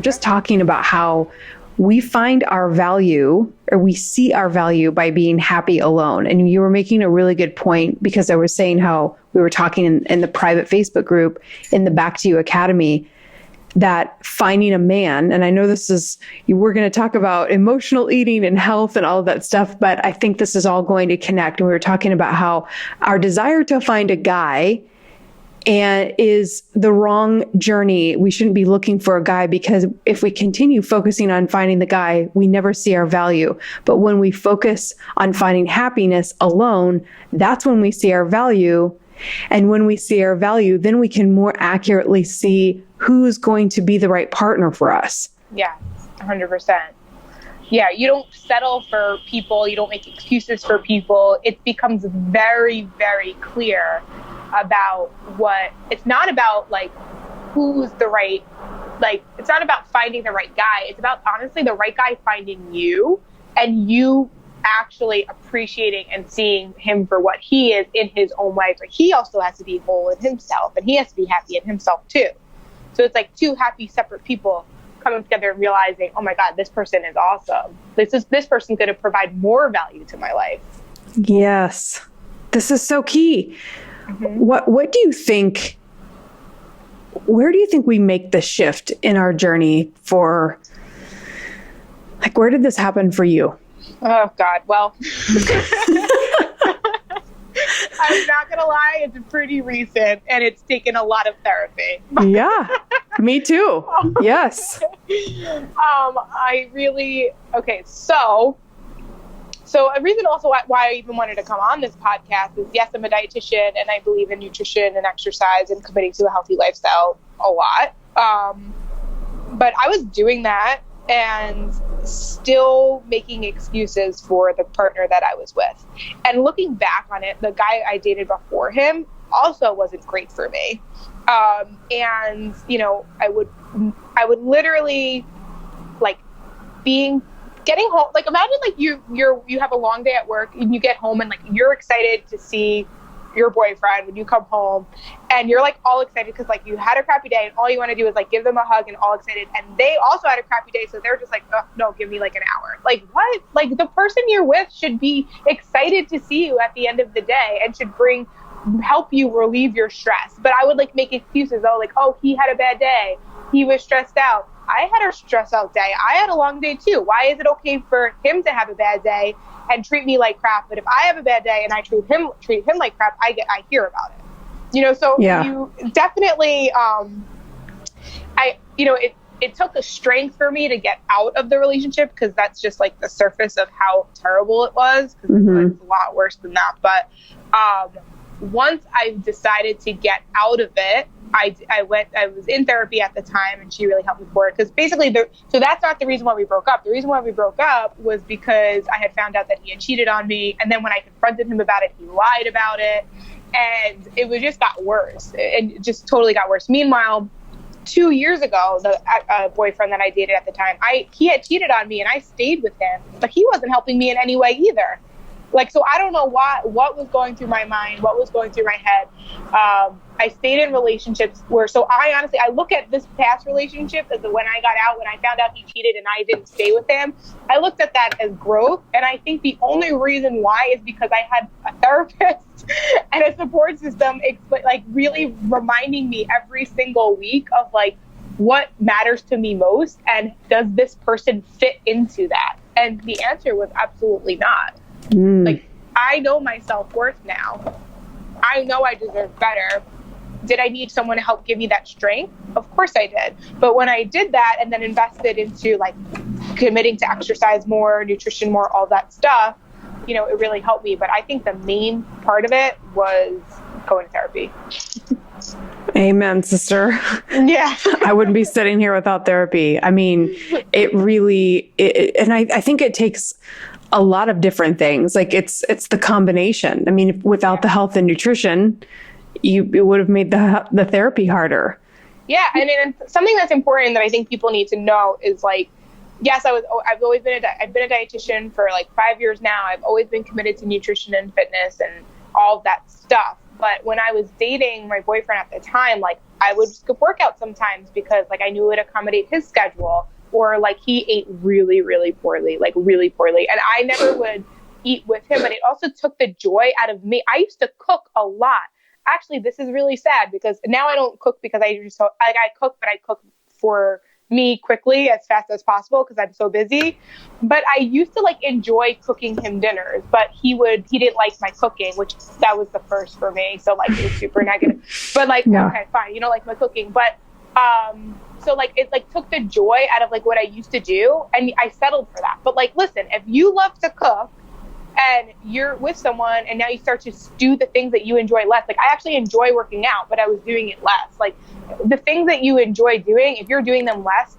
just talking about how we find our value, or we see our value, by being happy alone. And you were making a really good point, because I was saying how we were talking in the private Facebook group in the Back to You Academy, that finding a man, and I know we're going to talk about emotional eating and health and all of that stuff, but I think this is all going to connect. And we were talking about how our desire to find a guy is the wrong journey. We shouldn't be looking for a guy, because if we continue focusing on finding the guy, we never see our value. But when we focus on finding happiness alone, that's when we see our value. And when we see our value, then we can more accurately see who's going to be the right partner for us. Yeah, 100%. Yeah, you don't settle for people. You don't make excuses for people. It becomes very, very clear about it's not about like who's the right, like, it's not about finding the right guy. It's about, honestly, the right guy finding you, and you actually appreciating and seeing him for what he is in his own life. Like, he also has to be whole in himself, and he has to be happy in himself too. So it's like two happy separate people coming together and realizing, oh my God, this person is awesome. This person's going to provide more value to my life. Yes. This is so key. Mm-hmm. What do you think, where do you think we make the shift in our journey for, like, where did this happen for you? Oh God. Well, I'm not going to lie. It's pretty recent, and it's taken a lot of therapy. Yeah, me too. Yes. So a reason also why I even wanted to come on this podcast is, yes, I'm a dietitian, and I believe in nutrition and exercise and committing to a healthy lifestyle a lot. But I was doing that and still making excuses for the partner that I was with. And looking back on it, the guy I dated before him also wasn't great for me. And, you know, I would literally, like, getting home, like, imagine like you have a long day at work and you get home and like you're excited to see your boyfriend when you come home, and you're like all excited because like you had a crappy day and all you want to do is like give them a hug and all excited, and they also had a crappy day, so they're just like, oh, no, give me like an hour. Like, what? Like, the person you're with should be excited to see you at the end of the day and should help you relieve your stress. But I would like make excuses, he had a bad day, he was stressed out. I had a stressed out day. I had a long day too. Why is it okay for him to have a bad day and treat me like crap, but if I have a bad day and I treat him like crap, I hear about it. You know, so yeah. You definitely, it took a strength for me to get out of the relationship, because that's just like the surface of how terrible it was. Because it's a lot worse than that. But once I decided to get out of it, I was in therapy at the time, and she really helped me for it. Because basically, so that's not the reason why we broke up. The reason why we broke up was because I had found out that he had cheated on me. And then when I confronted him about it, he lied about it. And it just got worse. It just totally got worse. Meanwhile, 2 years ago, the boyfriend that I dated at the time, he had cheated on me, and I stayed with him, but he wasn't helping me in any way either. Like, so I don't know what was going through my mind, what was going through my head. I stayed in relationships so I look at this past relationship as when I got out, when I found out he cheated and I didn't stay with him, I looked at that as growth. And I think the only reason why is because I had a therapist and a support system, like really reminding me every single week of like what matters to me most, and does this person fit into that? And the answer was absolutely not. Like, I know my self-worth now. I know I deserve better. Did I need someone to help give me that strength? Of course I did. But when I did that and then invested into like committing to exercise more, nutrition more, all that stuff, you know, it really helped me. But I think the main part of it was going to therapy. Amen, sister. Yeah. I wouldn't be sitting here without therapy. I mean, it really, and I think it takes a lot of different things. Like it's the combination. I mean, without the health and nutrition, it would have made the therapy harder. Yeah. And something that's important that I think people need to know is like, yes, I've always been I've been a dietitian for like 5 years now. I've always been committed to nutrition and fitness and all of that stuff. But when I was dating my boyfriend at the time, like I would skip workout sometimes because like I knew it would accommodate his schedule, or like he ate really, really poorly, like really poorly. And I never would eat with him, but it also took the joy out of me. I used to cook a lot. Actually, this is really sad because now I don't cook because I cook, but I cook for me quickly as fast as possible because I'm so busy. But I used to like enjoy cooking him dinners, but he didn't like my cooking, which that was the first for me. So like it was super negative. But like, okay, fine, you don't like my cooking. But so like it like took the joy out of like what I used to do, and I settled for that. But like, listen, if you love to cook and you're with someone and now you start to do the things that you enjoy less. Like I actually enjoy working out, but I was doing it less. Like the things that you enjoy doing, if you're doing them less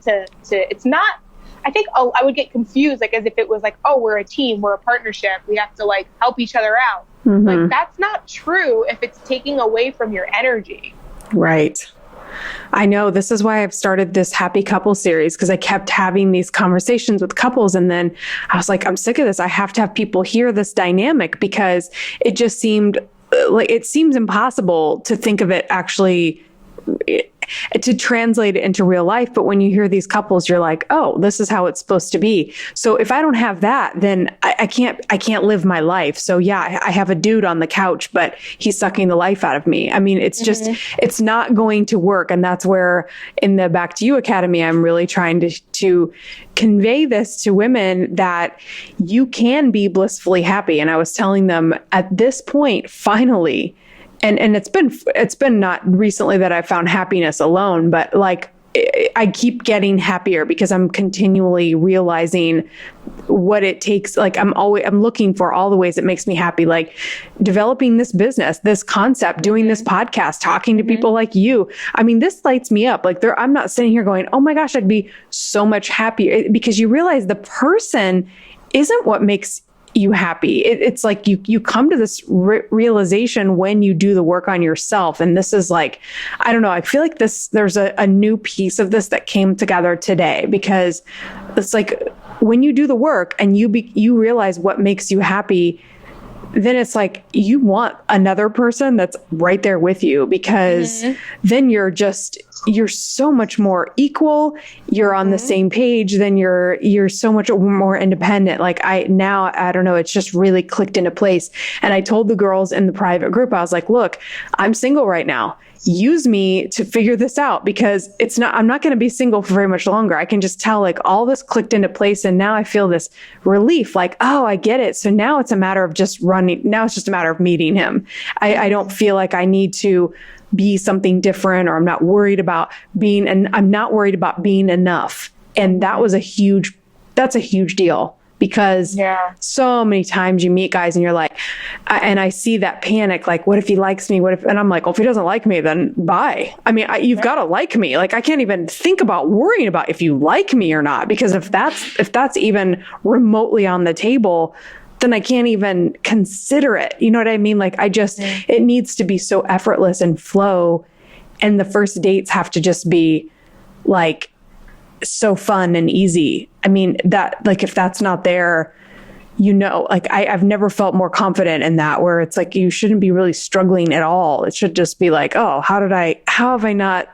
it's not, I think I would get confused, like as if it was like, oh, we're a team, we're a partnership, we have to like help each other out. Mm-hmm. Like that's not true if it's taking away from your energy. Right. I know, this is why I've started this happy couple series, because I kept having these conversations with couples. And then I was like, I'm sick of this. I have to have people hear this dynamic, because it just seemed like it seems impossible to think of it actually to translate it into real life. But when you hear these couples, you're like, oh, this is how it's supposed to be. So if I don't have that, then I can't live my life. So yeah, I have a dude on the couch, but he's sucking the life out of me. I mean, it's just, it's not going to work. And that's where in the Back to You Academy, I'm really trying to convey this to women, that you can be blissfully happy. And I was telling them at this point, finally, and it's been not recently that I found happiness alone, but like I keep getting happier because I'm continually realizing what it takes. Like I'm looking for all the ways it makes me happy, like developing this business, this concept, doing this podcast, talking to people like you. I mean, this lights me up. Like I'm not sitting here going, oh my gosh, I'd be so much happier, because you realize the person isn't what makes you happy. It's like you come to this realization when you do the work on yourself. And this is like, I don't know, I feel like there's a new piece of this that came together today, because it's like when you do the work and you realize what makes you happy, then it's like you want another person that's right there with you, because then you're so much more equal. You're on the same page. Then you're so much more independent. Like I don't know, it's just really clicked into place. And I told the girls in the private group, I was like, look, I'm single right now. Use me to figure this out, because I'm not going to be single for very much longer. I can just tell like all this clicked into place. And now I feel this relief, like, oh, I get it. So now it's a matter of just running. Now it's just a matter of meeting him. I don't feel like I need to be something different, or I'm not worried about being enough. And that's a huge deal. Because so many times you meet guys and you're like, and I see that panic, like, what if he likes me? And I'm like, well, if he doesn't like me, then bye. I mean, you've got to like me. Like, I can't even think about worrying about if you like me or not, because if that's even remotely on the table, then I can't even consider it. You know what I mean? Like, it needs to be so effortless and flow. And the first dates have to just be like, so fun and easy. I mean, that, like, if that's not there, like I've never felt more confident in that, where it's like, you shouldn't be really struggling at all. It should just be like, oh, how have I not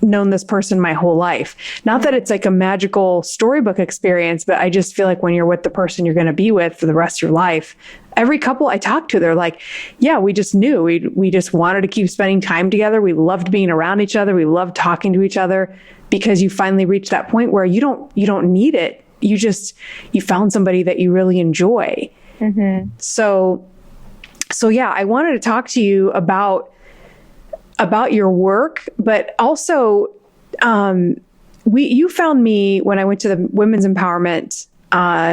known this person my whole life? Not that it's like a magical storybook experience, but I just feel like when you're with the person you're going to be with for the rest of your life, every couple I talk to, they're like, yeah, we just knew we just wanted to keep spending time together. We loved being around each other. We loved talking to each other, because you finally reach that point where you don't need it. You found somebody that you really enjoy. So yeah, I wanted to talk to you about your work, but also, you found me when I went to the Women's Empowerment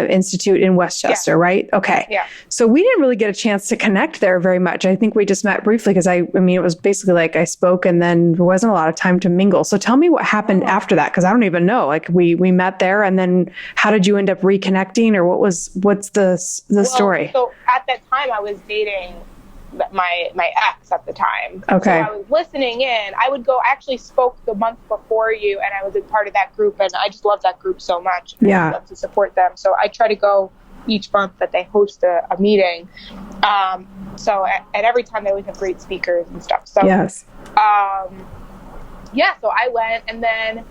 Institute in Westchester, right? Okay. Yeah. So we didn't really get a chance to connect there very much. I think we just met briefly, because I mean, it was basically like I spoke and then there wasn't a lot of time to mingle. So tell me what happened after that, because I don't even know. Like we met there, and then how did you end up reconnecting, or what's the story? So at that time I was dating my ex at the time. Okay. So I was listening in. I actually spoke the month before you, and I was a part of that group, and I just love that group so much. Yeah. I love to support them. So I try to go each month that they host a meeting. So at every time they always have great speakers and stuff. So, yes. Yeah, so I went, and then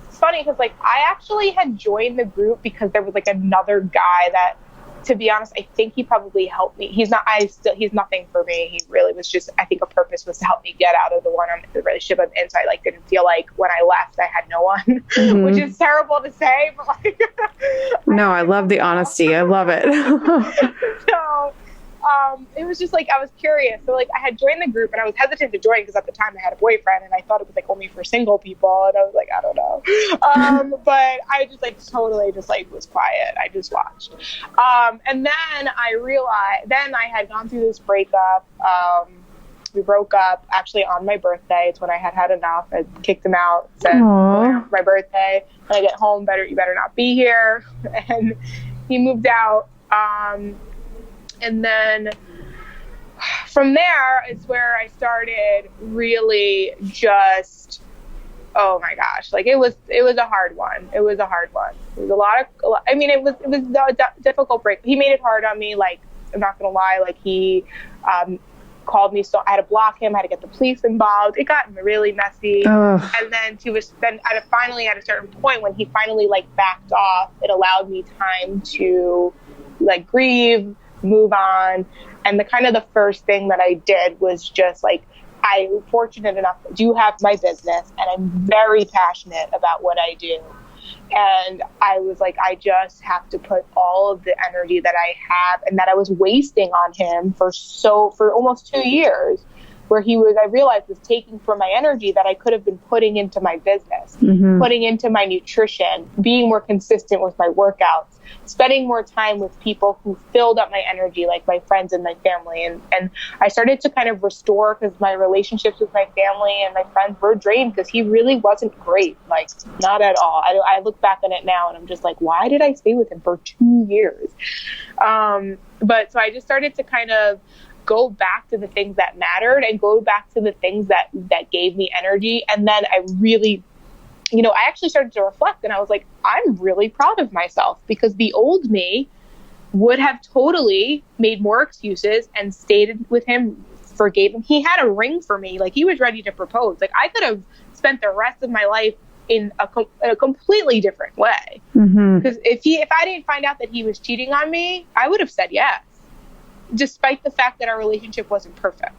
it's funny because like I actually had joined the group because there was like another guy that, to be honest, I think he probably helped me. He's nothing for me. He really was just, I think a purpose was to help me get out of the relationship I'm in. So I like didn't feel like when I left I had no one, which is terrible to say, but like no, I love the honesty. I love it. So it was just like, I was curious. So like I had joined the group, and I was hesitant to join because at the time I had a boyfriend, and I thought it was like only for single people. And I was like, I don't know. But I just like totally just like was quiet. I just watched. And then I realized, then I had gone through this breakup. We broke up actually on my birthday. It's when I had enough. I kicked him out, said, my birthday, when I get home, you better not be here. And he moved out. And then from there is where I started really just, oh my gosh, like it was a hard one. It was a hard one. It was it was a difficult break. He made it hard on me. Like, I'm not going to lie. Like he, called me, so I had to block him. I had to get the police involved. It got really messy. And then finally at a certain point when he finally like backed off, it allowed me time to like grieve, move on. And the first thing that I did was just like, I'm fortunate enough to have my business, and I'm very passionate about what I do. And I was like, I just have to put all of the energy that I have and that I was wasting on him for almost 2 years, where I realized was taking from my energy that I could have been putting into my business, putting into my nutrition, being more consistent with my workouts, spending more time with people who filled up my energy, like my friends and my family. And I started to kind of restore, because my relationships with my family and my friends were drained because he really wasn't great. Like, not at all. I look back on it now and I'm just like, why did I stay with him for 2 years? But so I just started to kind of go back to the things that mattered and go back to the things that gave me energy. And then I really, I actually started to reflect, and I was like, I'm really proud of myself, because the old me would have totally made more excuses and stayed with him, forgave him. He had a ring for me. Like, he was ready to propose. Like, I could have spent the rest of my life in a completely different way. Because if I didn't find out that he was cheating on me, I would have said yes, despite the fact that our relationship wasn't perfect.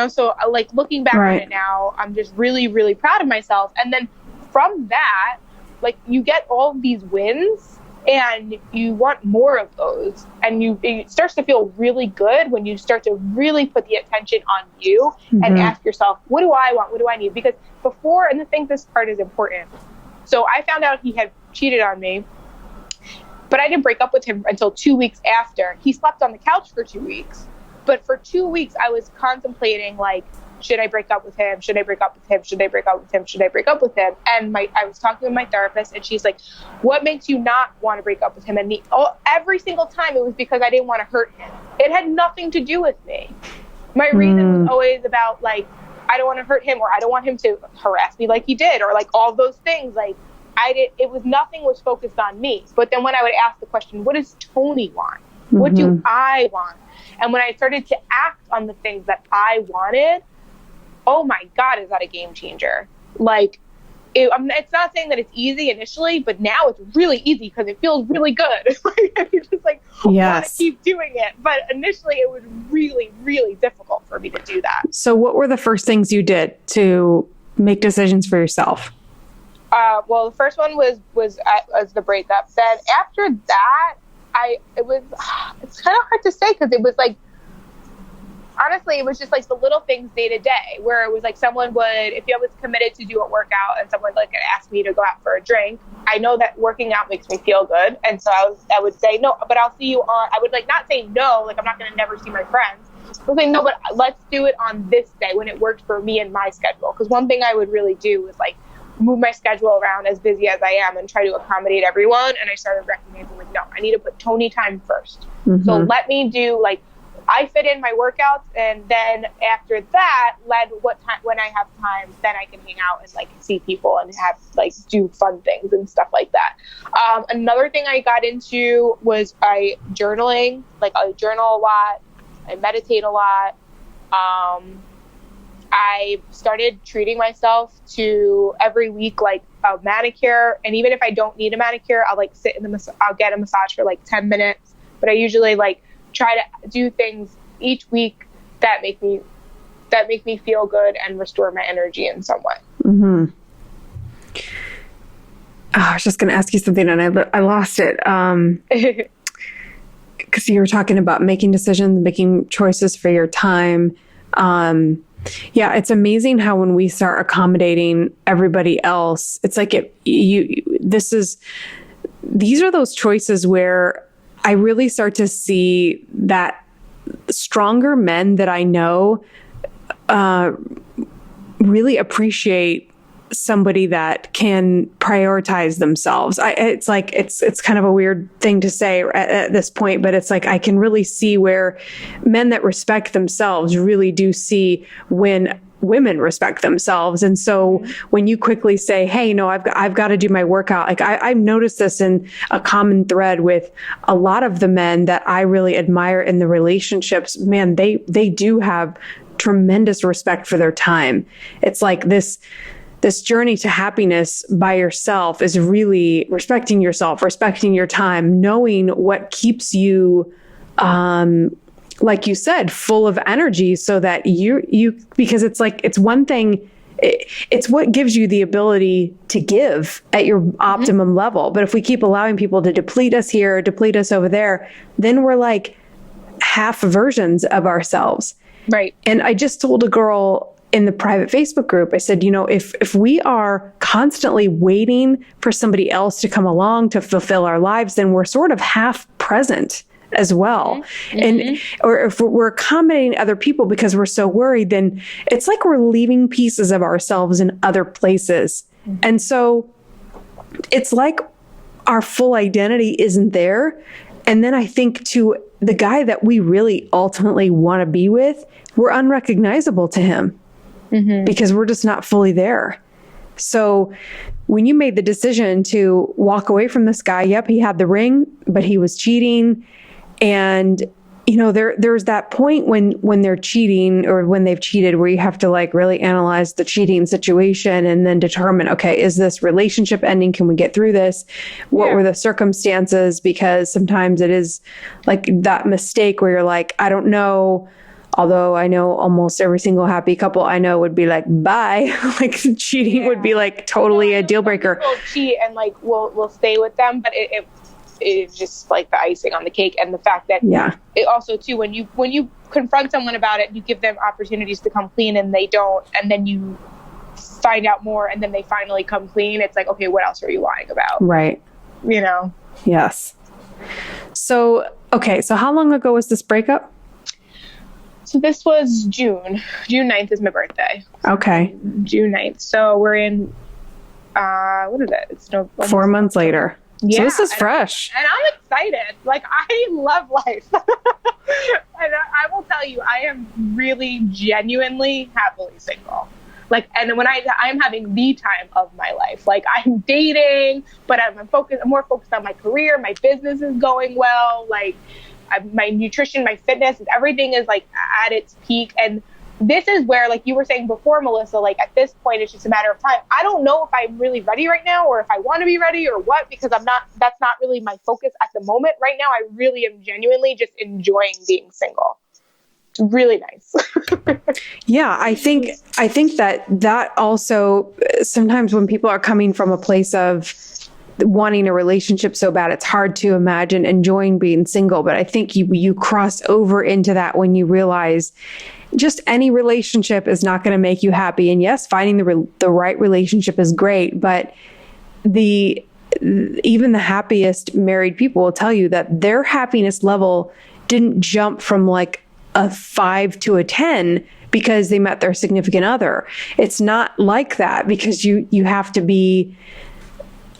So like looking back on it now, I'm just really, really proud of myself. And then from that, like, you get all these wins and you want more of those. And it starts to feel really good when you start to really put the attention on you and ask yourself, what do I want? What do I need? Because before, and I think this part is important. So I found out he had cheated on me, but I didn't break up with him until 2 weeks after. He slept on the couch for 2 weeks. But for 2 weeks, I was contemplating, like, should I break up with him? Should I break up with him? Should I break up with him? Should I break up with him? And I was talking with my therapist, and she's like, what makes you not want to break up with him? And every single time it was because I didn't want to hurt him. It had nothing to do with me. My reason was always about, like, I don't want to hurt him, or I don't want him to harass me like he did, or like all those things. Like, nothing was focused on me. But then when I would ask the question, what does Toni want? What do I want? And when I started to act on the things that I wanted, oh my God, is that a game changer? Like, it's not saying that it's easy initially, but now it's really easy because it feels really good. You're just like, want to keep doing it. But initially it was really, really difficult for me to do that. So what were the first things you did to make decisions for yourself? Well, the first one was the breakup. Then after that, it's kind of hard to say, because it was like, honestly, it was just like the little things day to day, where it was like someone would, if I was committed to do a workout and someone like asked me to go out for a drink, I know that working out makes me feel good. And so I would say, no, but I'll see you I would like not say no, like I'm not going to never see my friends. I would say, no, but let's do it on this day when it worked for me and my schedule. Because one thing I would really do was like move my schedule around as busy as I am and try to accommodate everyone. And I started recognizing, like, no, I need to put Toni time first. So let me do, like, I fit in my workouts, and then after that, when I have time, then I can hang out and like see people and have like do fun things and stuff like that. Another thing I got into was journaling. Like, I journal a lot. I meditate a lot. I started treating myself to every week, like a manicure. And even if I don't need a manicure, I'll like sit in I'll get a massage for like 10 minutes. But I usually like try to do things each week that make me feel good and restore my energy in some way. Mm-hmm. Oh, I was just going to ask you something and I lost it. Because you were talking about making decisions, making choices for your time. Yeah, it's amazing how when we start accommodating everybody else, it's like these are those choices where I really start to see that stronger men that I know really appreciate somebody that can prioritize themselves. It's kind of a weird thing to say at this point, but it's like I can really see where men that respect themselves really do see when women respect themselves. And so when you quickly say, hey, no, I've got to do my workout. Like I've noticed this in a common thread with a lot of the men that I really admire in the relationships. Man, they do have tremendous respect for their time. It's like this journey to happiness by yourself is really respecting yourself, respecting your time, knowing what keeps you, like you said, full of energy so that because it's like, it's one thing, it's what gives you the ability to give at your optimum level. But if we keep allowing people to deplete us here, deplete us over there, then we're like half versions of ourselves. Right. And I just told a girl in the private Facebook group, I said, if we are constantly waiting for somebody else to come along to fulfill our lives, then we're sort of half present as well. And, or if we're accommodating other people because we're so worried, then it's like we're leaving pieces of ourselves in other places. And so it's like our full identity isn't there. And then I think to the guy that we really ultimately want to be with, we're unrecognizable to him. Because we're just not fully there. So when you made the decision to walk away from this guy, yep, he had the ring, but he was cheating. And, there's that point when they're cheating or when they've cheated where you have to like really analyze the cheating situation and then determine, okay, is this relationship ending? Can we get through this? What were the circumstances? Because sometimes it is like that mistake where you're like, I don't know. Although I know almost every single happy couple I know would be like, bye. Like cheating would be like totally a deal breaker. People cheat and like we'll stay with them, but it's just like the icing on the cake. And the fact that it also too, when you confront someone about it, you give them opportunities to come clean and they don't, and then you find out more and then they finally come clean. It's like, okay, what else are you lying about? Right. Yes. So how long ago was this breakup? So this was June 9th is my birthday. Okay. June 9th. So we're in, what is it? It's 4 months later. Yeah. So this is fresh. And I'm excited. Like, I love life. And I will tell you, I am really genuinely happily single. Like, and when I'm having the time of my life. Like, I'm dating, but I'm more focused on my career. My business is going well. Like, my nutrition, my fitness, everything is like at its peak. And this is where, like you were saying before, Melissa, like at this point, it's just a matter of time. I don't know if I'm really ready right now or if I want to be ready or what, because that's not really my focus at the moment. Right now, I really am genuinely just enjoying being single. It's really nice. Yeah, I think that also sometimes when people are coming from a place of wanting a relationship so bad, it's hard to imagine enjoying being single. But I think you cross over into that when you realize just any relationship is not going to make you happy. And yes, finding the right relationship is great, but even the happiest married people will tell you that their happiness level didn't jump from like a 5 to a 10 because they met their significant other. It's not like that, because you have to be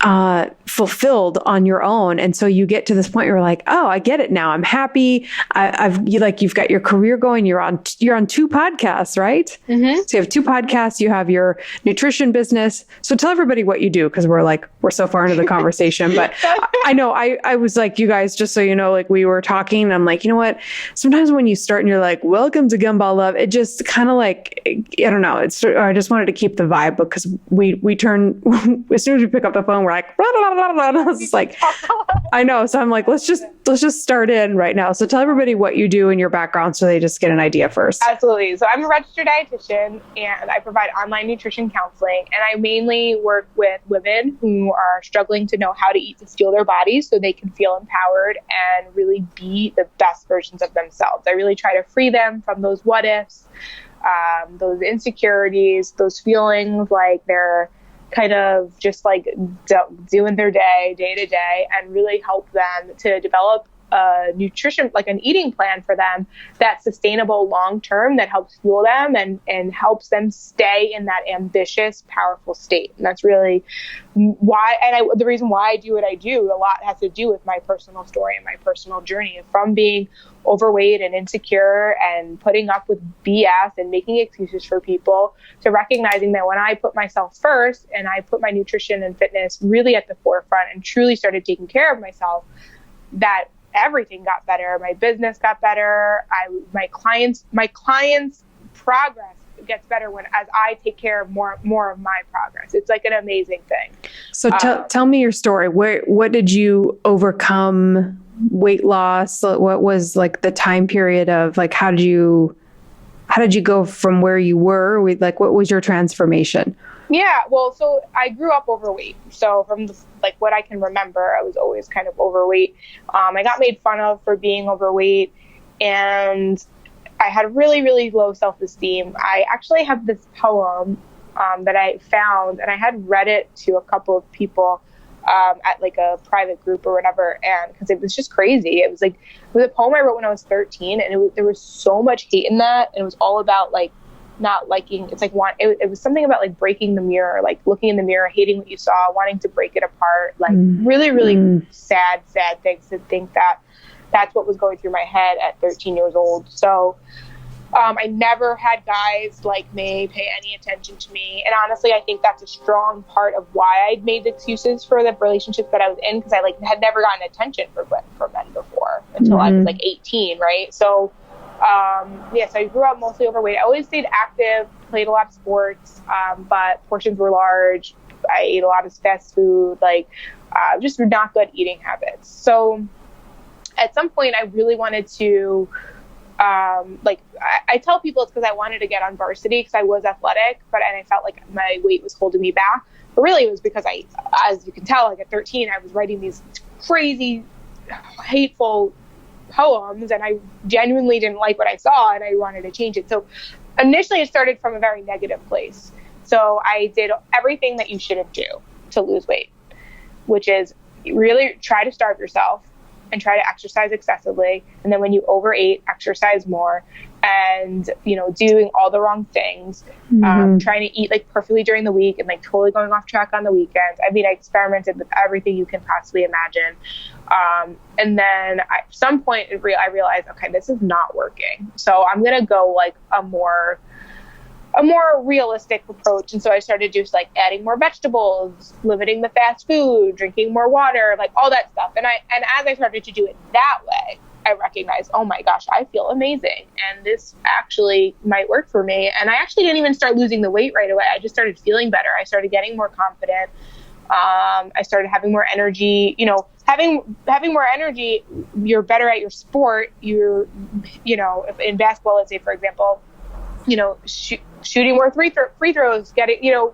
fulfilled on your own. And so you get to this point where you're like, oh, I get it now. I'm happy. You've got your career going. You're on 2 podcasts, right? Mm-hmm. So you have 2 podcasts, you have your nutrition business. So tell everybody what you do, because we're so far into the conversation, but I know I was like, you guys, just so you know, like we were talking and I'm like, you know what? Sometimes when you start and you're like, welcome to Gumball Love, it just kind of like, I don't know. I just wanted to keep the vibe, because we turn, as soon as we pick up the phone, we're like, blah, blah, blah, blah, blah. It's like, I know. So I'm like, let's just start in right now. So tell everybody what you do in your background, so they just get an idea first. Absolutely. So I'm a registered dietitian, and I provide online nutrition counseling. And I mainly work with women who are struggling to know how to eat to fuel their bodies so they can feel empowered and really be the best versions of themselves. I really try to free them from those what ifs, those insecurities, those feelings like they're kind of just like doing their day to day, and really help them to develop a nutrition, like an eating plan for them that's sustainable long term, that helps fuel them and helps them stay in that ambitious, powerful state. And that's really why, the reason why I do what I do, a lot has to do with my personal story and my personal journey from being overweight and insecure and putting up with BS and making excuses for people, to recognizing that when I put myself first and I put my nutrition and fitness really at the forefront and truly started taking care of myself, that everything got better. My business got better. My clients' progress gets better as I take care of more of my progress. It's like an amazing thing. So tell me your story. What did you overcome? Weight loss? What was like the time period of like, how did you go from where you were with, like, what was your transformation? Yeah, well, so I grew up overweight. So from what I can remember, I was always kind of overweight. I got made fun of for being overweight, and I had really, really low self-esteem. I actually have this poem that I found, and I had read it to a couple of people at like a private group or whatever, and because it was just crazy. It was a poem I wrote when I was 13, and there was so much hate in that, and it was all about like not liking. It's like it was something about like breaking the mirror, like looking in the mirror, hating what you saw, wanting to break it apart, like really, really sad things, to think that that's what was going through my head at 13 years old. So I never had guys like me pay any attention to me. And honestly, I think that's a strong part of why I'd made excuses for the relationships that I was in, because I had never gotten attention from men before until I was like 18, right? So so I grew up mostly overweight. I always stayed active, played a lot of sports, but portions were large. I ate a lot of fast food, just not good eating habits. So at some point I really wanted to, I tell people it's because I wanted to get on varsity because I was athletic, and I felt like my weight was holding me back. But really it was because as you can tell, at 13, I was writing these crazy, hateful poems, and I genuinely didn't like what I saw, and I wanted to change it. So initially it started from a very negative place. So I did everything that you shouldn't do to lose weight, which is really try to starve yourself and try to exercise excessively. And then when you overate, exercise more, and, doing all the wrong things, trying to eat perfectly during the week and totally going off track on the weekends. I mean, I experimented with everything you can possibly imagine. And then at some point I realized, okay, this is not working. So I'm going to go a more realistic approach. And so I started just adding more vegetables, limiting the fast food, drinking more water, all that stuff. And as I started to do it that way, I recognized, oh my gosh, I feel amazing. And this actually might work for me. And I actually didn't even start losing the weight right away. I just started feeling better. I started getting more confident. I started having more energy. Having more energy, you're better at your sport. If in basketball, let's say, for example, shooting more free throws, getting,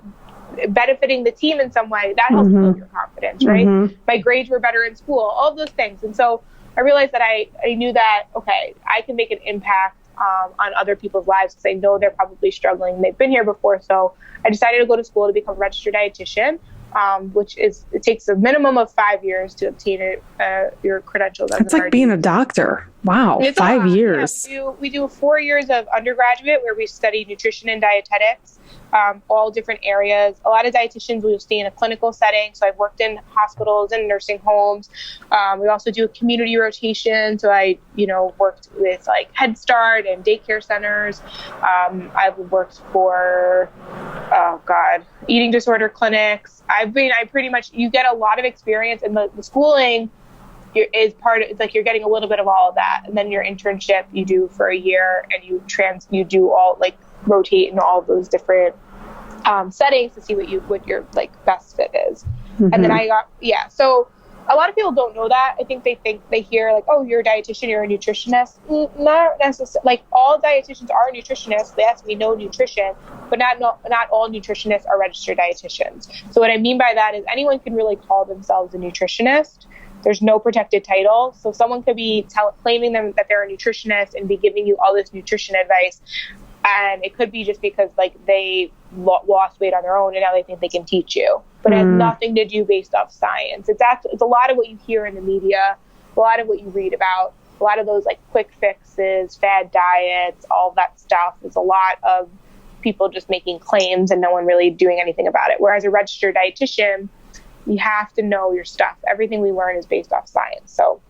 benefiting the team in some way, that helps build your confidence, right? My grades were better in school, all of those things. And so I realized that I knew that, okay, I can make an impact on other people's lives because I know they're probably struggling. They've been here before. So I decided to go to school to become a registered dietitian. which is, it takes a minimum of 5 years to obtain your credentials. That's like being a doctor. Wow. It's 5 years. Yeah, we do 4 years of undergraduate where we study nutrition and dietetics, all different areas. A lot of dietitians will stay in a clinical setting. So I've worked in hospitals and nursing homes. We also do a community rotation. So I, worked with like Head Start and daycare centers. I've worked for, eating disorder clinics. You get a lot of experience, and the schooling it's like you're getting a little bit of all of that. And then your internship you do for a year, and you do all, like, rotate in all of those different settings to see what your like best fit is. Mm-hmm. And then so a lot of people don't know that. I think they hear like, oh, you're a dietitian, you're a nutritionist. Not necessarily. Like, all dietitians are nutritionists. Yes, we know nutrition, but not all nutritionists are registered dietitians. So what I mean by that is anyone can really call themselves a nutritionist. There's no protected title. So someone could be claiming them that they're a nutritionist and be giving you all this nutrition advice. And it could be just because like they lost weight on their own and now they think they can teach you. But it has nothing to do based off science. It's a lot of what you hear in the media, a lot of what you read about, a lot of those like quick fixes, fad diets, all that stuff. There's a lot of people just making claims and no one really doing anything about it. Whereas a registered dietitian, you have to know your stuff. Everything we learn is based off science. So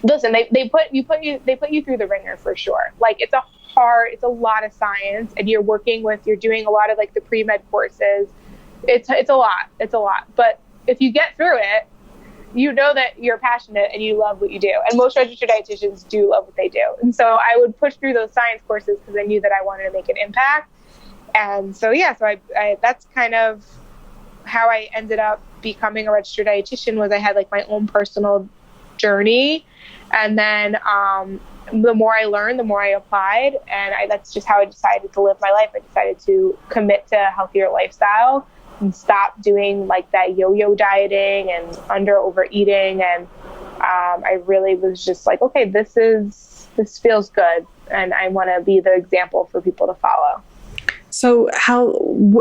listen, they put you through the ringer for sure. Like, it's a lot of science, and you're doing a lot of like the pre-med courses. It's a lot. But if you get through it, you know that you're passionate and you love what you do. And most registered dietitians do love what they do. And so I would push through those science courses because I knew that I wanted to make an impact. And so, I that's kind of how I ended up becoming a registered dietitian. Was I had like my own personal journey. And then the more I learned, the more I applied. And that's just how I decided to live my life. I decided to commit to a healthier lifestyle and stop doing like that yo-yo dieting and overeating. And I really was just like, okay, this feels good. And I want to be the example for people to follow. So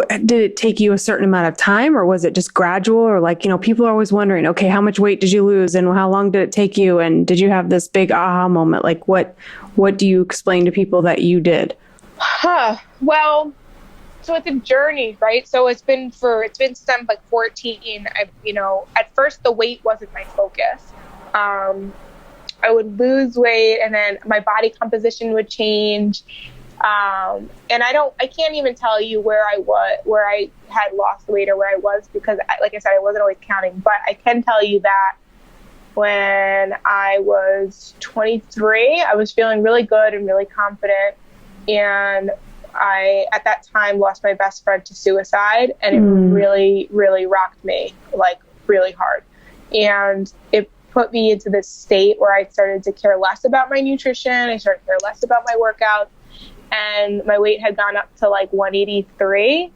did it take you a certain amount of time, or was it just gradual? Or like, people are always wondering, okay, how much weight did you lose and how long did it take you? And did you have this big aha moment? Like, what do you explain to people that you did? Well, so it's a journey, right? So it's been since I'm like 14. At first the weight wasn't my focus. I would lose weight and then my body composition would change. And I can't even tell you where I had lost weight or where I was, because like I said, I wasn't always counting, but I can tell you that when I was 23, I was feeling really good and really confident. And I, at that time, lost my best friend to suicide, and it really, really rocked me, like really hard. And it put me into this state where I started to care less about my nutrition. I started to care less about my workouts. And my weight had gone up to like 183.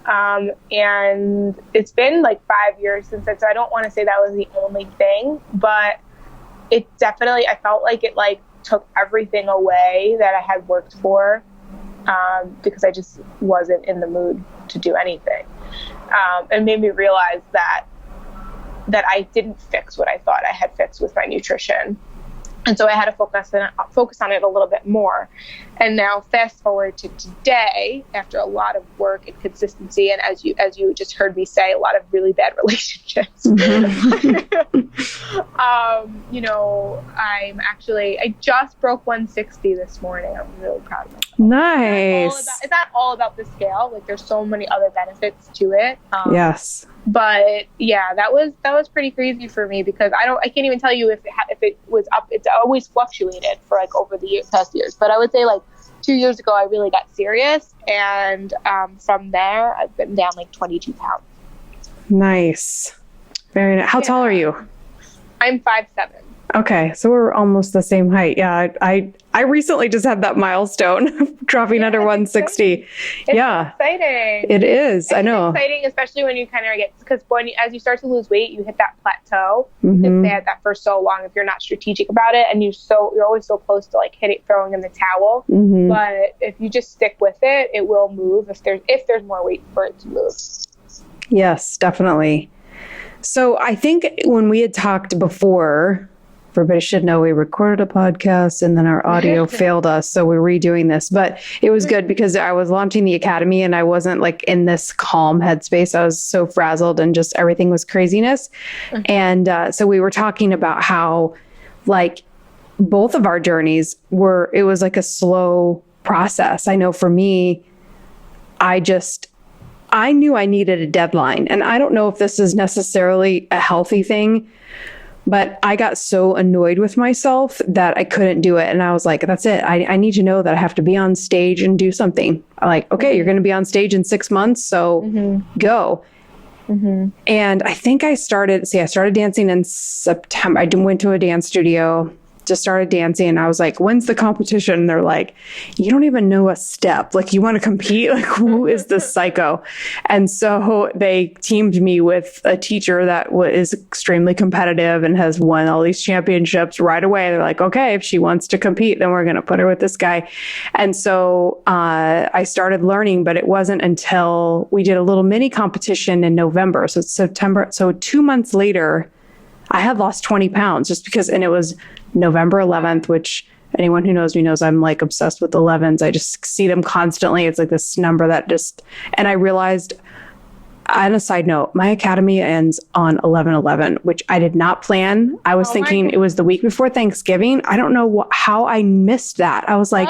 And it's been like 5 years since then. So I don't want to say that was the only thing, but it definitely, I felt like it like took everything away that I had worked for, because I just wasn't in the mood to do anything. And made me realize that I didn't fix what I thought I had fixed with my nutrition. And so I had to focus on it a little bit more. And now fast forward to today, after a lot of work and consistency, and as you just heard me say, a lot of really bad relationships. Mm-hmm. I just broke 160 this morning. I'm really proud of myself. Nice. It's not all about the scale. Like, there's so many other benefits to it. Yes. But yeah, that was pretty crazy for me, because I can't even tell you if it was up. It's always fluctuated for like over the past years. But I would say like 2 years ago, I really got serious. And from there, I've been down like 22 pounds. Nice. Very nice. How tall are you? I'm 5'7". Okay, so we're almost the same height. Yeah, I recently just had that milestone, dropping under 160. It's exciting. It is. I know. It's exciting, especially when you kind of get, because as you start to lose weight, you hit that plateau. Mm-hmm. You stay at that for so long if you're not strategic about it, and you're always so close to like throwing in the towel. Mm-hmm. But if you just stick with it, it will move. If there's more weight for it to move. Yes, definitely. So I think when we had talked before, everybody should know we recorded a podcast and then our audio failed us. So we're redoing this, but it was good because I was launching the academy and I wasn't like in this calm headspace. I was so frazzled and just everything was craziness. And so we were talking about how like both of our journeys it was like a slow process. I know for me, I knew I needed a deadline. And I don't know if this is necessarily a healthy thing, but I got so annoyed with myself that I couldn't do it. And I was like, that's it. I need to know that I have to be on stage and do something. I'm like, okay, you're going to be on stage in 6 months. So go. And I think I started dancing in September. I went to a dance studio, just started dancing. And I was like, when's the competition? And they're like, you don't even know a step. Like, you want to compete? Like, who is this psycho? And so they teamed me with a teacher that is extremely competitive and has won all these championships right away. They're like, okay, if she wants to compete, then we're going to put her with this guy. And so I started learning, but it wasn't until we did a little mini competition in November. So it's September. So 2 months later, I had lost 20 pounds just because, and it was November 11th, which anyone who knows me knows I'm like obsessed with 11s. I just see them constantly. It's like this number that and I realized, on a side note, my academy ends on 11/11, which I did not plan. I was thinking it was the week before Thanksgiving. I don't know how I missed that. I was like,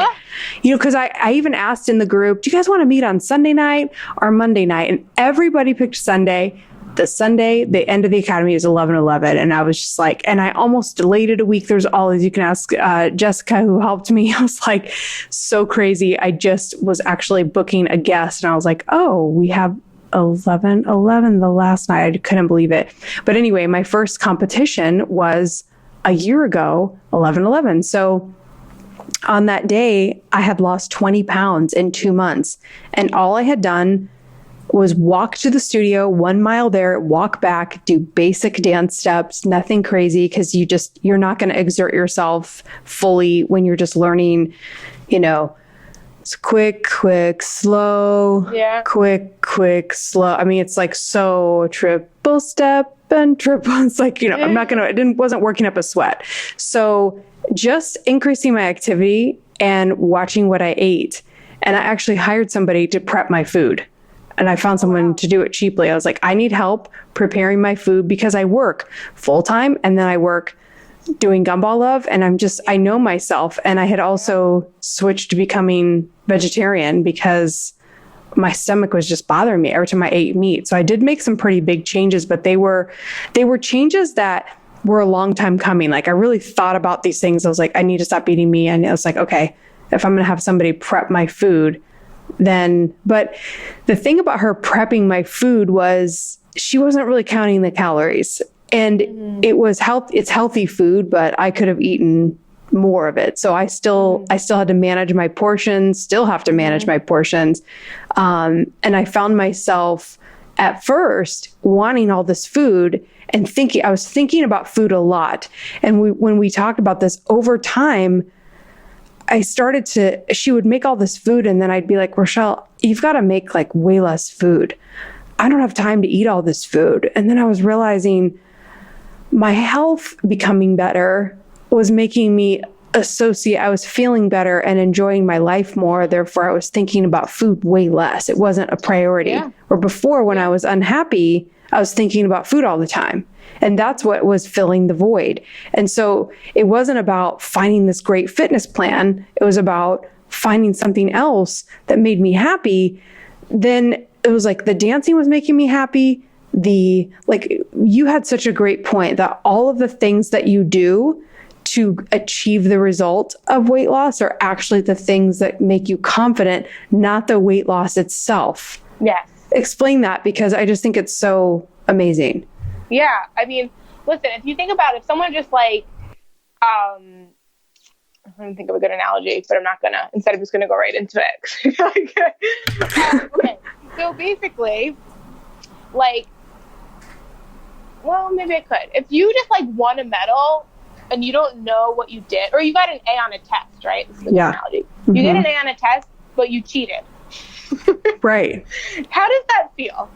because I even asked in the group, do you guys want to meet on Sunday night or Monday night? And everybody picked Sunday. The end of the academy is 11/11. And I was just like, and I almost delayed it a week. There's all, as you can ask Jessica, who helped me. I was like, so crazy. I just was actually booking a guest and I was like, oh, we have 11/11 the last night. I couldn't believe it. But anyway, my first competition was a year ago, 11/11. So on that day, I had lost 20 pounds in 2 months. And all I had done was walk to the studio, 1 mile there, walk back, do basic dance steps, nothing crazy, because you're not going to exert yourself fully when you're just learning, it's quick, slow, quick, slow. I mean, it's like so triple step and triple. It's like, wasn't working up a sweat. So just increasing my activity and watching what I ate. And I actually hired somebody to prep my food. And I found someone to do it cheaply. I was like, I need help preparing my food because I work full time and then I work doing Gumball Love. And I know myself. And I had also switched to becoming vegetarian because my stomach was just bothering me every time I ate meat. So I did make some pretty big changes, but they were changes that were a long time coming. Like I really thought about these things. I was like, I need to stop eating meat. And I was like, okay, if I'm going to have somebody prep my food, but the thing about her prepping my food was she wasn't really counting the calories and it's healthy food, but I could have eaten more of it. So I still had to manage my portions, still have to manage my portions. And I found myself at first wanting all this food and I was thinking about food a lot. And when we talked about this over time, she would make all this food and then I'd be like, Rochelle, you've got to make like way less food. I don't have time to eat all this food. And then I was realizing my health becoming better was making me I was feeling better and enjoying my life more. Therefore, I was thinking about food way less. It wasn't a priority. Yeah. Or before when I was unhappy, I was thinking about food all the time. And that's what was filling the void. And so it wasn't about finding this great fitness plan. It was about finding something else that made me happy. Then it was like the dancing was making me happy. You had such a great point that all of the things that you do to achieve the result of weight loss are actually the things that make you confident, not the weight loss itself. Yes. Explain that because I just think it's so amazing. Yeah. I mean, listen, if you think about it, if someone just like, I'm trying to think of a good analogy, but I'm not gonna, instead I'm just gonna go right into it. Okay. So basically, like, well, maybe I could. If you just like won a medal and you don't know what you did, or you got an A on a test, right? This is a good analogy. You get an A on a test, but you cheated. Right. How does that feel?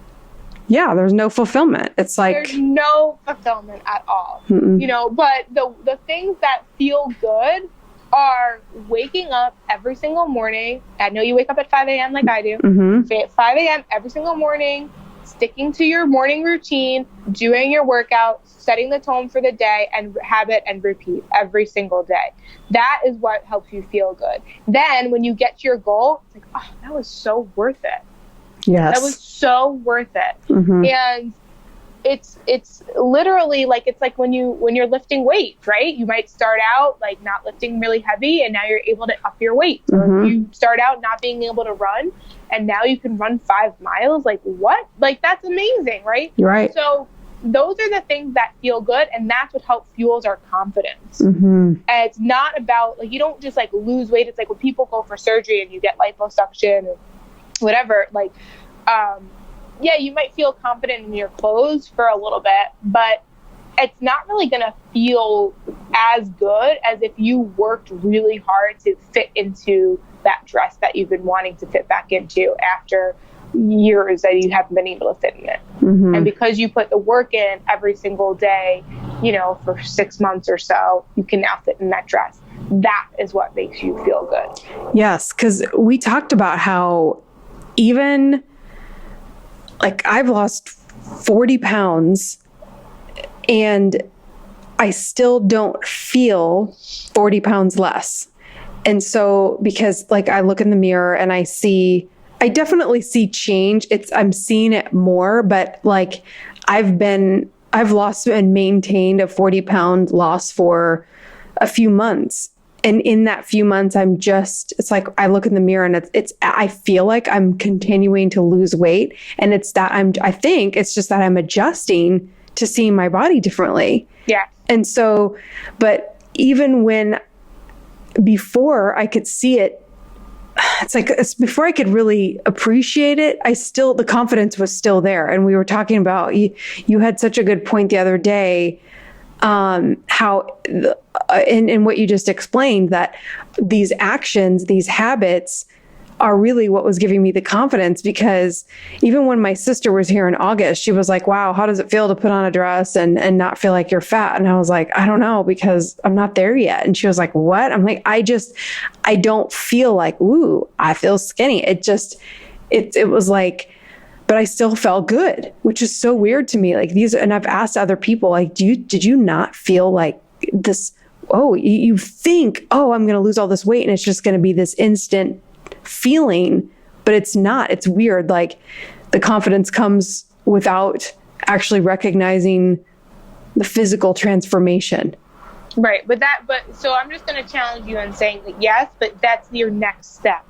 Yeah, there's no fulfillment. It's like there's no fulfillment at all. You know, but the things that feel good are waking up every single morning. I know you wake up at 5 a.m. like I do. At 5 a.m. every single morning, sticking to your morning routine, doing your workout, setting the tone for the day, and habit and repeat every single day. That is what helps you feel good. Then when you get to your goal, it's like, oh, that was so worth it. Yes. That was so worth it. And it's literally like, it's like when you're lifting weights, right? You might start out like not lifting really heavy, and now you're able to up your weight. Or you start out not being able to run, and now you can run 5 miles. Like, what? Like, that's amazing, right? Right. So those are the things that feel good, and that's what helps fuels our confidence. And it's not about, like, you don't just like lose weight. It's like when people go for surgery and you get liposuction or whatever, like, yeah, you might feel confident in your clothes for a little bit, but it's not really going to feel as good as if you worked really hard to fit into that dress that you've been wanting to fit back into after years that you haven't been able to fit in it. And because you put the work in every single day, you know, for 6 months or so, you can now fit in that dress. That is what makes you feel good. Yes, because we talked about how even like I've lost 40 pounds and I still don't feel 40 pounds less. And so, because like I look in the mirror and I definitely see change. I'm seeing it more, but like I've lost and maintained a 40-pound loss for a few months. And in that few months, it's like I look in the mirror and I feel like I'm continuing to lose weight. And I think it's just that I'm adjusting to seeing my body differently. Yeah. And so, but even before I could see it, it's before I could really appreciate it, the confidence was still there. And we were talking about, you had such a good point the other day, how in what you just explained, that these actions, these habits are really what was giving me the confidence. Because even when my sister was here in August, she was like, wow, how does it feel to put on a dress and not feel like you're fat? And I was like, I don't know, because I'm not there yet. And she was like, what? I'm like, I don't feel like, ooh, I feel skinny. It was like, but I still felt good, which is so weird to me. Like and I've asked other people, like, did you not feel like this? Oh, you think, oh, I'm going to lose all this weight and it's just going to be this instant feeling, but it's not. It's weird. Like the confidence comes without actually recognizing the physical transformation. Right. But so I'm just going to challenge you on saying that yes, but that's your next step.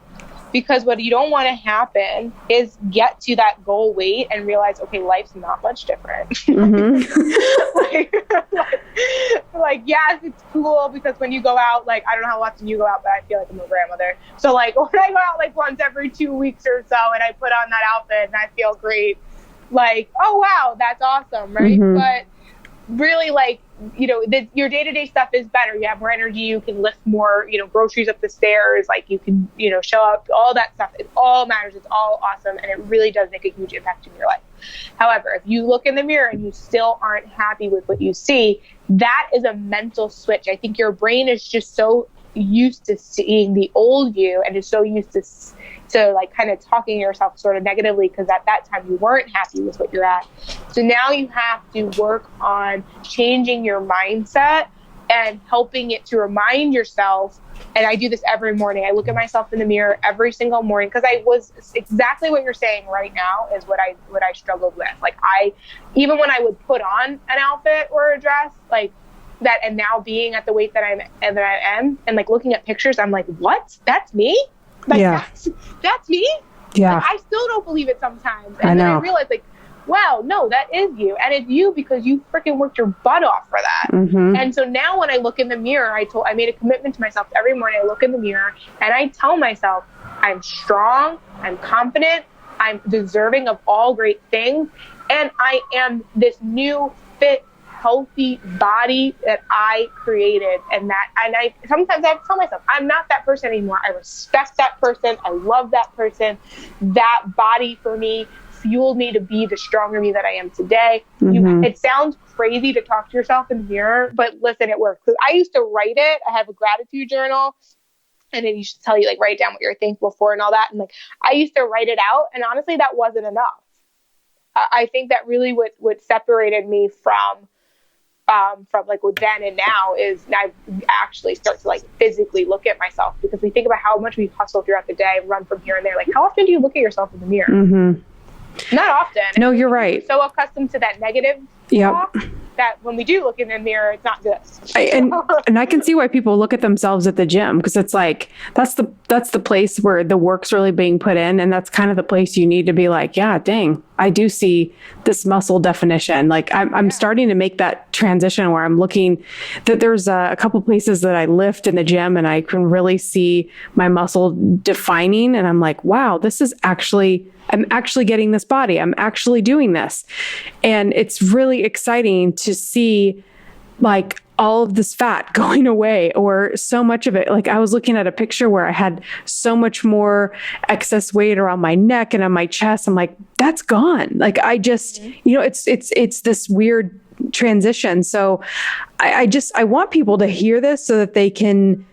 Because what you don't want to happen is get to that goal weight and realize, okay, life's not much different. like, yes, it's cool because when you go out, like, I don't know how often you go out, but I feel like I'm a grandmother. So like when I go out like once every 2 weeks or so and I put on that outfit and I feel great, like, oh, wow, that's awesome. Right. But really, like, you know, your day-to-day stuff is better. You have more energy. You can lift more, you know, groceries up the stairs. Like you can, you know, show up, all that stuff. It all matters. It's all awesome. And it really does make a huge impact in your life. However, if you look in the mirror and you still aren't happy with what you see, that is a mental switch. I think your brain is just so used to seeing the old you and is so used to like kind of talking to yourself sort of negatively because at that time you weren't happy with what you're at. So now you have to work on changing your mindset and helping it to remind yourself. And I do this every morning. I look at myself in the mirror every single morning because I was exactly what you're saying right now is what I struggled with. Like even when I would put on an outfit or a dress like that, and now being at the weight that I am and like looking at pictures, I'm like, what? That's me? Like, yeah. That's me? Yeah. Like, I still don't believe it sometimes. And then I realize, like, wow, no, that is you. And it's you because you freaking worked your butt off for that. And so now when I look in the mirror, I made a commitment to myself every morning. I look in the mirror and I tell myself, I'm strong, I'm confident, I'm deserving of all great things. And I am this new, fit, healthy body that I created, and I sometimes I have to tell myself I'm not that person anymore. I respect that person. I love that person. That body for me fueled me to be the stronger me that I am today. It sounds crazy to talk to yourself in the mirror, but listen, it works. Because I used to write it. I have a gratitude journal, and it used to tell you, like, write down what you're thankful for and all that. And like, I used to write it out, and honestly, that wasn't enough. I think that really what separated me from like with then and now is I actually start to like physically look at myself, because we think about how much we hustle throughout the day, run from here and there. Like, how often do you look at yourself in the mirror? Not often. No, you're right. We're so accustomed to that negative talk that when we do look in the mirror, it's not good. And I can see why people look at themselves at the gym, because it's like, that's the place where the work's really being put in. And that's kind of the place you need to be like, yeah, dang, I do see this muscle definition. Like I'm starting to make that transition where I'm looking that there's a couple places that I lift in the gym and I can really see my muscle defining. And I'm like, wow, I'm actually getting this body. I'm actually doing this. And it's really exciting to see like all of this fat going away, or so much of it. Like I was looking at a picture where I had so much more excess weight around my neck and on my chest. I'm like, that's gone. Like I just, it's this weird transition. So I want people to hear this so that they can,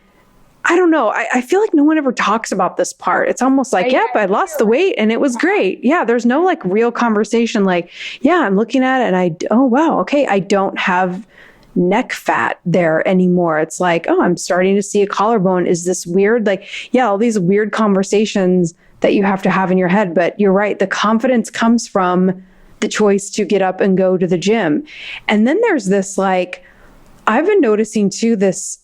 I don't know. I feel like no one ever talks about this part. It's almost like, yep, I lost the weight and it was great. Yeah. There's no like real conversation. Like, yeah, I'm looking at it and oh, wow. Okay. I don't have neck fat there anymore. It's like, oh, I'm starting to see a collarbone. Is this weird? Like, yeah, all these weird conversations that you have to have in your head. But you're right. The confidence comes from the choice to get up and go to the gym. And then there's this, like, I've been noticing too, this,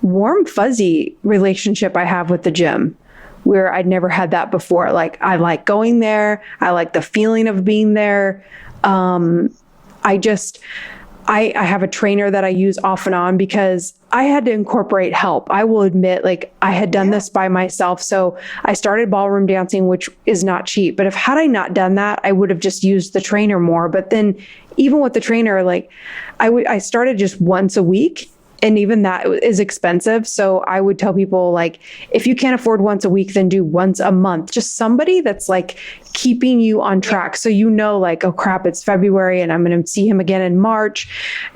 warm, fuzzy relationship I have with the gym, where I'd never had that before. Like, I like going there. I like the feeling of being there. I have a trainer that I use off and on because I had to incorporate help. I will admit, like, I had done this by myself. So I started ballroom dancing, which is not cheap. But had I not done that, I would have just used the trainer more. But then even with the trainer, like I started just once a week. And even that is expensive. So I would tell people, like, if you can't afford once a week, then do once a month. Just somebody that's like keeping you on track. So like, oh crap, it's February and I'm going to see him again in March.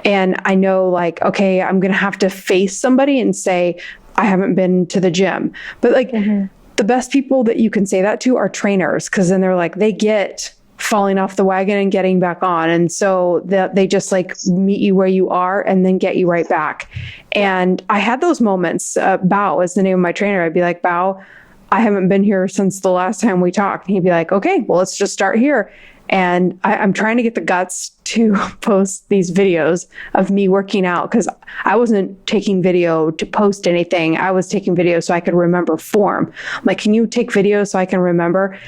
And I know, like, okay, I'm going to have to face somebody and say, I haven't been to the gym. But like the best people that you can say that to are trainers. Cause then they're like, they get falling off the wagon and getting back on. And so they just like meet you where you are and then get you right back. And I had those moments. Bao is the name of my trainer. I'd be like, Bao, I haven't been here since the last time we talked. And he'd be like, okay, well, let's just start here. And I'm trying to get the guts to post these videos of me working out, because I wasn't taking video to post anything. I was taking video so I could remember form. I'm like, can you take video so I can remember?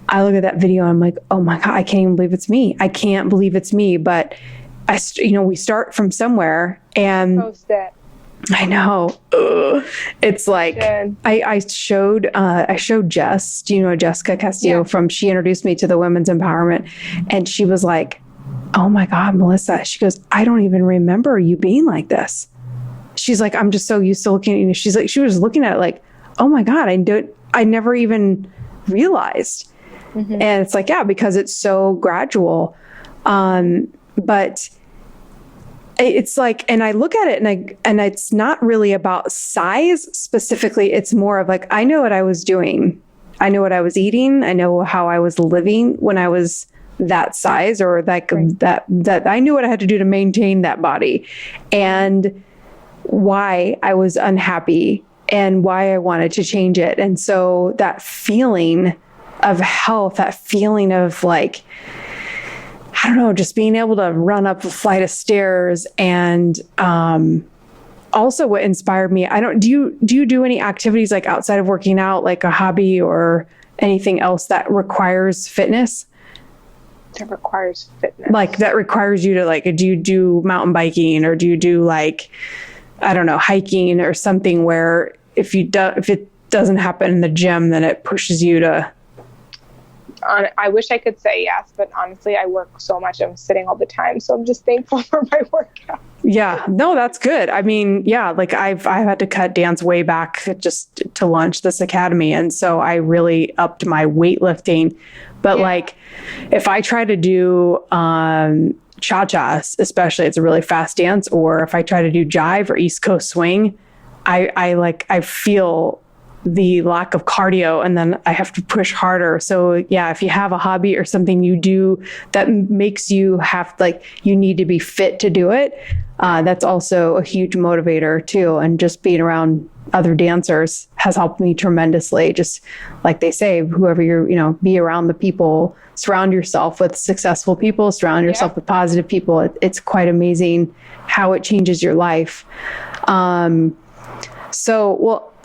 I look at that video and I'm like, oh my God, I can't even believe it's me. I can't believe it's me. But we start from somewhere and post it. I know. Ugh. It's like, I showed Jess, do you know Jessica Castillo she introduced me to the women's empowerment, and she was like, oh my God, Melissa, she goes, I don't even remember you being like this. She's like, I'm just so used to looking at you. She's like, she was looking at it like, oh my God, I never even realized. And it's like, yeah, because it's so gradual. But it's like, and I look at it and it's not really about size specifically. It's more of like, I know what I was doing. I know what I was eating. I know how I was living when I was that size, or like that I knew what I had to do to maintain that body, and why I was unhappy and why I wanted to change it. And so that feeling of health, that feeling of like, I don't know, just being able to run up a flight of stairs. And also what inspired me, do you do any activities like outside of working out, like a hobby or anything else that requires fitness? That requires fitness. Like that requires you to, like, do you do mountain biking, or do you do, like, I don't know, hiking or something where if it doesn't happen in the gym, then it pushes you to... I wish I could say yes, but honestly, I work so much. I'm sitting all the time. So I'm just thankful for my workout. Yeah, no, that's good. I mean, yeah, like I've had to cut dance way back just to launch this academy. And so I really upped my weightlifting. But like if I try to do cha-cha, especially, it's a really fast dance, or if I try to do jive or East Coast swing, I feel the lack of cardio, and then I have to push harder. So yeah, if you have a hobby or something you do that makes you you need to be fit to do it, that's also a huge motivator too. And just being around other dancers has helped me tremendously. Just like they say, whoever be around the people, surround yourself with successful people, surround yourself with positive people. It's quite amazing how it changes your life.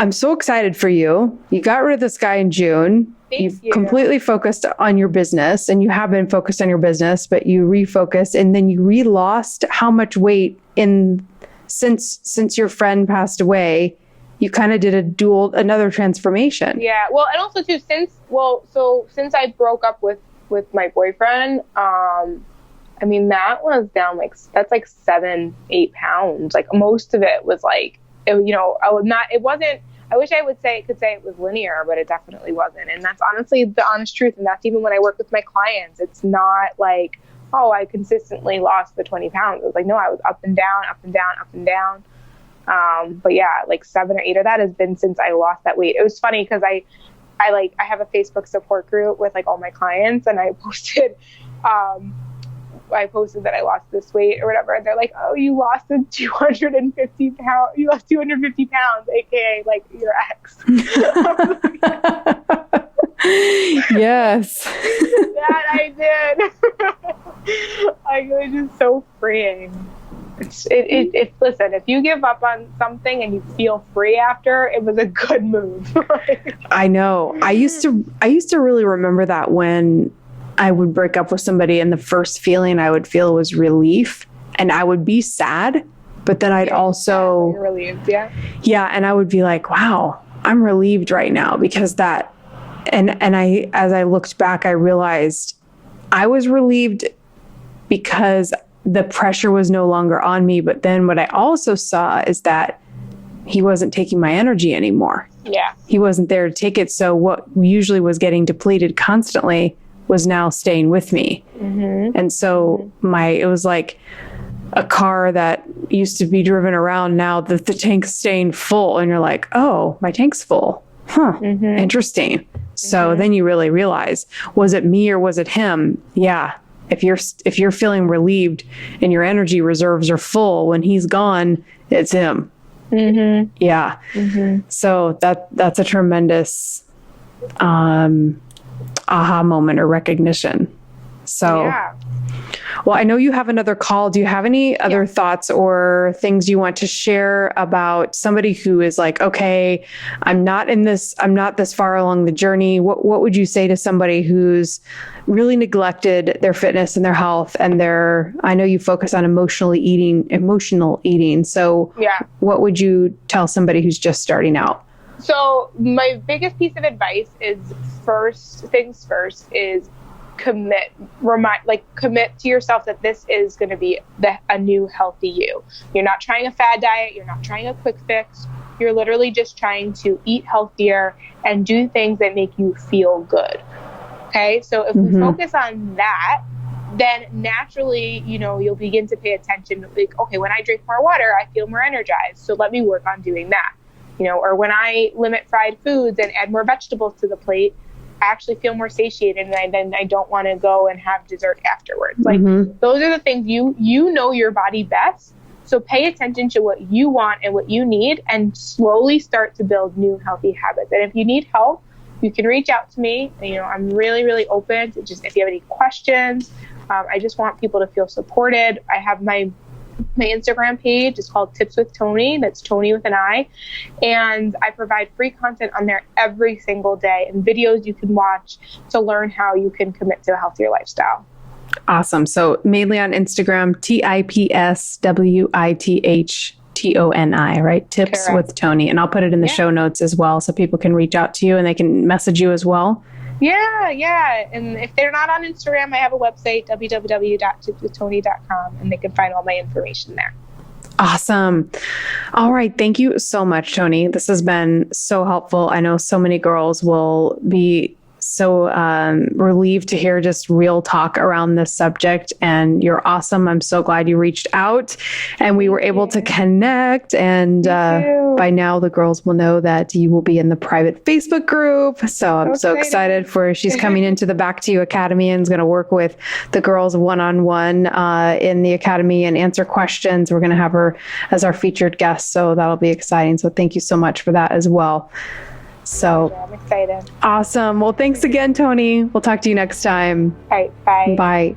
I'm so excited for you. You got rid of this guy in June. You've completely focused on your business, and you have been focused on your business, but you refocused, and then you re-lost how much weight since your friend passed away. You kind of did another transformation. Yeah. Well, and also too, since I broke up with my boyfriend, I mean, that was down that's 7-8 pounds. Like most of it was I wish I could say it was linear, but it definitely wasn't. And that's honestly the honest truth. And that's even when I work with my clients. It's not like, oh, I consistently lost the 20 pounds. It was like, no, I was up and down, up and down, up and down. But yeah, 7 or 8 of that has been since I lost that weight. It was funny because I have a Facebook support group with all my clients, and I posted that I lost this weight or whatever. And they're like, oh, you lost 250 pounds. You lost 250 pounds, AKA your ex. Yes. That I did. It was just so freeing. Listen, if you give up on something and you feel free after, it was a good move. I know. I used to really remember that when I would break up with somebody, and the first feeling I would feel was relief, and I would be sad, but then I'd also relieved, and I would be like, wow, I'm relieved right now, because that, and as I looked back, I realized I was relieved because the pressure was no longer on me. But then what I also saw is that he wasn't taking my energy anymore. Yeah. He wasn't there to take it. So what usually was getting depleted constantly was now staying with me. Mm-hmm. And so it was like a car that used to be driven around, now that the tank's staying full, and you're like, oh, my tank's full. Huh. Mm-hmm. Interesting. So then you really realize, was it me or was it him? Yeah. If you're feeling relieved and your energy reserves are full when he's gone, it's him. Mm-hmm. Yeah. Mm-hmm. So that's a tremendous aha moment or recognition. So, well, I know you have another call. Do you have any other thoughts or things you want to share about somebody who is like, okay, I'm not this far along the journey. What would you say to somebody who's really neglected their fitness and their health, and I know you focus on emotional eating. So what would you tell somebody who's just starting out? So my biggest piece of advice is first things first is commit to yourself that this is going to be a new healthy you. You're not trying a fad diet. You're not trying a quick fix. You're literally just trying to eat healthier and do things that make you feel good. Okay. So if we focus on that, then naturally, you'll begin to pay attention. Like, okay, when I drink more water, I feel more energized. So let me work on doing that. Or when I limit fried foods and add more vegetables to the plate, I actually feel more satiated, and then I don't want to go and have dessert afterwards. Those are the things you know your body best. So pay attention to what you want and what you need, and slowly start to build new healthy habits. And if you need help, you can reach out to me. I'm really, really open to just, if you have any questions. I just want people to feel supported. I have my Instagram page is called Tips with Toni. That's Toni with an I. And I provide free content on there every single day, and videos you can watch to learn how you can commit to a healthier lifestyle. Awesome. So mainly on Instagram, TIPSWITHTONI, right? Tips Correct. With Toni. And I'll put it in the show notes as well, so people can reach out to you and they can message you as well. Yeah. And if they're not on Instagram, I have a website, www.tipswithtoni.com, and they can find all my information there. Awesome. All right. Thank you so much, Toni. This has been so helpful. I know so many girls will be so relieved to hear just real talk around this subject. And you're awesome. I'm so glad you reached out and we were able to connect. And by now the girls will know that you will be in the private Facebook group. So I'm so excited for she's coming into the Back to You Academy and is going to work with the girls one-on-one in the academy and answer questions. We're going to have her as our featured guest. So that'll be exciting. So thank you so much for that as well. So I'm excited. Awesome. Well, thanks again, Toni. We'll talk to you next time. All right. Bye. Bye.